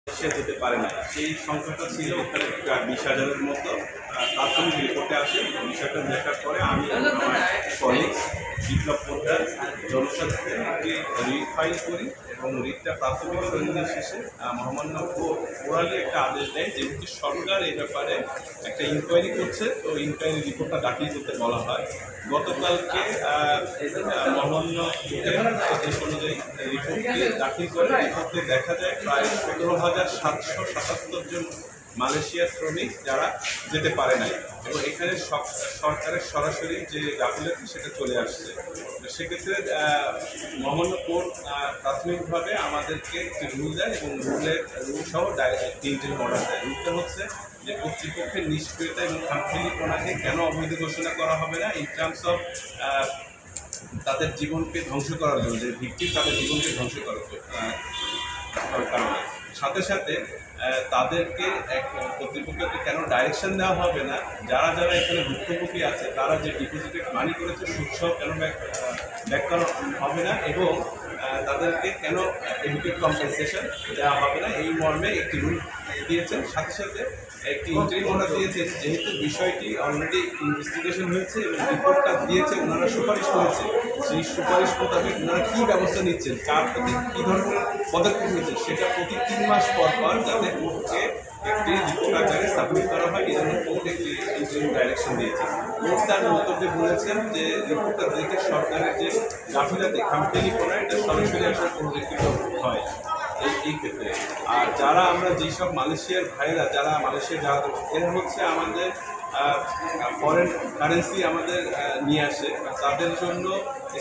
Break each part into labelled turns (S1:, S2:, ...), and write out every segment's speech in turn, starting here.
S1: সে যেতে পারে না, সেই সংখ্যাটা ছিল ওখানে 20,000-এর মতো। প্রাথমিক রিপোর্টে আসে। বিষয়টা দেখার পরে আমি আমার কলিগস বিপ্লব পোদ্দার জনস্বার্থে একটি রিট ফাইল করি এবং রিটটা প্রাথমিক শুনানি শেষে মহামান্য কোর্ট ওরালি একটা আদেশ দেয় যেহেতু সরকার এই ব্যাপারে একটা ইনকোয়ারি করছে, তো ইনকোয়ারি রিপোর্টটা দাখিল করতে বলা হয়। গতকালকে মহামান্য কোর্টের আদেশ অনুযায়ী রিপোর্টটি দাখিল করে রিপোর্টে দেখা যায় প্রায় 17,777 জন মালয়েশিয়ার শ্রমিক যারা যেতে পারে নাই এবং এখানে সরকারের সরাসরি যে গাফিলতি সেটা চলে আসছে। সেক্ষেত্রে মহামান্য কোর্ট প্রাথমিকভাবে আমাদেরকে একটি রুল দেয় এবং রুল সহ তিনটি অর্ডার দেয়। রুলটা হচ্ছে যে কর্তৃপক্ষের নিষ্ক্রিয়তা এবং খামখেয়ালিপনাকে কেন অবৈধ ঘোষণা করা হবে না ইন টার্মস অফ তাদের জীবনকে ধ্বংস করার জন্য, যে ভিক্টিম তাদের জীবনকে ধ্বংস করার কারণে। সাথে সাথে তাদেরকে কর্তৃপক্ষকে কেন ডাইরেকশন দেওয়া হবে না যারা যারা এখানে ভুক্তভোগী আছে তারা যে ডিপোজিটেড মানি করেছে সুদসহ কেন ব্যাক করা হবে না এবং তাদেরকে কেন এডুকেট কম্পেনসেশন দেওয়া হবে না, এই মর্মে একটি রুল দিয়েছেন। সাথে সাথে একটি ইন্টারিম অর্ডার দিয়েছে যেহেতু বিষয়টি অলরেডি ইনভেস্টিগেশন হয়েছে এবং রিপোর্টটা দিয়েছে, ওনারা সুপারিশ করেছে, সেই সুপারিশ মোতাবেক ওনারা কী ব্যবস্থা নিচ্ছেন, কার প্রতি কী ধরনের পদক্ষেপ নিচ্ছেন সেটা প্রতি 3 মাস পর পর যাতে কোর্টকে একটি রিপোর্ট আকারে সাবমিট করা হয়, এই জন্য কোর্ট একটি ইন্টারিম ডাইরেকশন দিয়েছে। কোর্ট তার বক্তব্যে বলেছেন যে রিপোর্টটা দেখে সরকারের যে গাফিলতি খামখেয়ালিপনা এটা সরাসরি আসলে পরিলক্ষিত হয় এই ক্ষেত্রে। আর যারা আমরা যেসব মালয়েশিয়ার ভাইরা যারা মালয়েশিয়া যাওয়া এরা হচ্ছে আমাদের ফরেন কারেন্সি আমাদের নিয়ে আসে, তাদের জন্য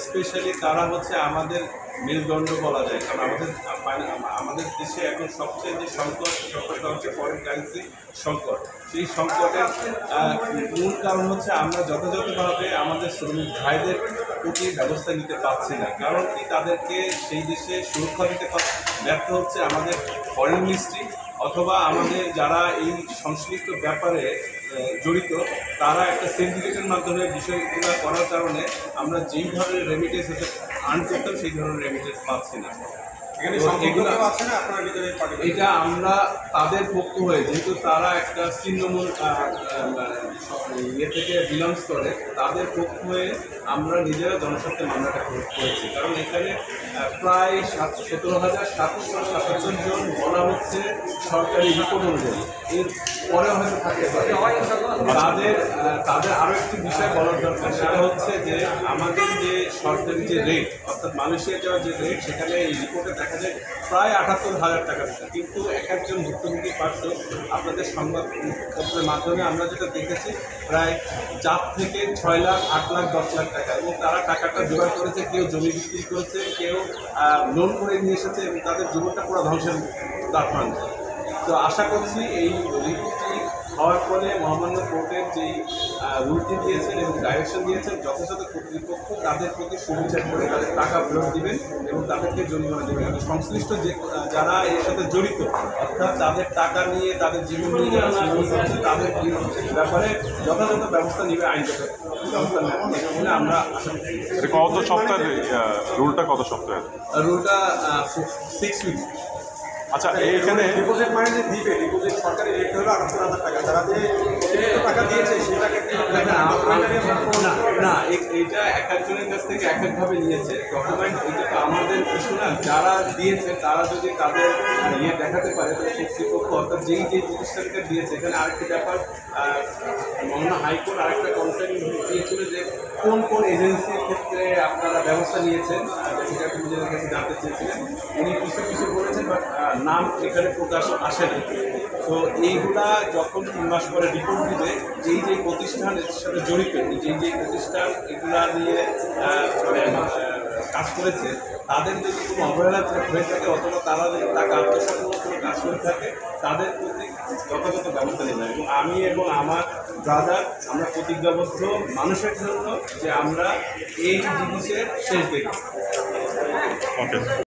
S1: স্পেশালি তারা হচ্ছে আমাদের মেরুদণ্ড বলা যায়। কারণ আমাদের দেশে এখন সবচেয়ে যে সংকটটা হচ্ছে ফরেন কারেন্সি সংকট। সেই সংকটের মূল কারণ হচ্ছে আমরা যথাযথভাবে আমাদের শ্রমিক ভাইদের প্রতি ব্যবস্থা নিতে পারছি না। কারণ কি তাদেরকে সেই দেশে সুরক্ষা দিতে ব্যর্থ হচ্ছে আমাদের ফরেন মিনিস্ট্রি অথবা আমাদের যারা এই সংশ্লিষ্ট ব্যাপারে জড়িত তারা একটা সিন্ডিকেটের মাধ্যমে বিষয়গুলো করার কারণে আমরা যেই ধরনের রেমিটেন্স হতে আর্ন করতাম সেই ধরনের রেমিটেন্স পাচ্ছি না। এটা আমরা তাদের পক্ষ হয়ে যেহেতু তারা একটা ছিন্নমূল ইয়ে থেকে বিলংস করে তাদের পক্ষ হয়ে আমরা নিজেরা জনস্বার্থে মামলাটা করেছি। কারণ এখানে প্রায় 17,777 জন বলা হচ্ছে সরকারি রিপোর্ট অনুযায়ী, এর পরে হয়তো থাকতে পারে। তাদের আরও একটি বিষয় বলার দরকার, সেটা হচ্ছে যে আমাদের যে সরকারি যে রেট অর্থাৎ মালয়েশিয়া যাওয়ার যে রেট সেখানে এই রিপোর্টে দেখা যায় প্রায় 78,000 টাকা দিচ্ছে, কিন্তু এক একজন ভুক্তভোগী পার্শ্ব আপনাদের সংবাদপত্রের মাধ্যমে আমরা যেটা দেখেছি প্রায় 4 থেকে 6 লাখ 8 লাখ 10 লাখ টাকা, এবং তারা টাকাটা জোগাড় করেছে, কেউ জমি বিক্রি করেছে, কেউ লোন করে নিয়ে এসেছে এবং তাদের জীবনটা পুরো ধ্বংসের দ্বার প্রান্তে। তো আশা করছি এই রিপোর্টটি হওয়ার ফলে মহামান্য কোর্টের যেই রুলটি দিয়েছেন এবং ডাইরেকশন দিয়েছেন যথাযথ কর্তৃপক্ষ তাদের প্রতি সুবিচার করে তাদের টাকা ফেরত দিবেন এবং তাদেরকে জরিমানা দেবেন এবং সংশ্লিষ্ট যে যারা এর সাথে জড়িত অর্থাৎ তাদের টাকা নিয়ে তাদের জীবন নিয়ে যারা হচ্ছে তাদের ব্যাপারে যথাযথ ব্যবস্থা নেবে, আইনগত ব্যবস্থা নেবে বলে আমরা আশা করি।
S2: কত সপ্তাহের রুলটা কত সপ্তাহের?
S1: রুলটা 6 উইক।
S2: আচ্ছা, এইখানে
S3: ডিপোজিট মানে যে দিবে ডিপোজিট সরকারি রেট হলো 78,000 টাকা, যারা যে টাকা দিয়েছে সেটাকে
S1: না এইটা এক একজনের কাছ থেকে এক একভাবে নিয়েছে ডকুমেন্ট, এটা তো আমাদের কিছু না, যারা দিয়েছে তারা যদি তাদের ইয়ে দেখাতে পারে তো কর্তৃপক্ষ অর্থাৎ যেই প্রতিষ্ঠানকে দিয়েছে। এখানে আরেকটি ব্যাপার মহামান্য হাইকোর্ট আরেকটা কনসার্ন দিয়েছিল যে কোন কোন এজেন্সির ক্ষেত্রে আপনারা ব্যবস্থা নিয়েছেন, যেটা আপনি নিজেদের কাছে জানতে চেয়েছিলেন। উনি কিছু কিছু বলেছেন বাট নাম এখানে প্রকাশ আসে না। তো এইগুলা যখন 3 মাস পরে রিপোর্ট দিবে যেই যেই প্রতিষ্ঠান এর সাথে জড়িত, যেই প্রতিষ্ঠান এগুলা নিয়ে কাজ করেছে তাদের যদি কোনো অবহেলা হয়ে থাকে অথবা তারা যদি টাকা আত্মসংগ্রহ করে কাজ করে থাকে তাদের প্রতি যথাযথ ব্যবস্থা নেবেন। এবং আমি এবং আমার ব্রাদার আমরা প্রতিজ্ঞাবদ্ধ মানুষের জন্য যে আমরা এই জিনিসের শেষ দেখব।
S2: ওকে।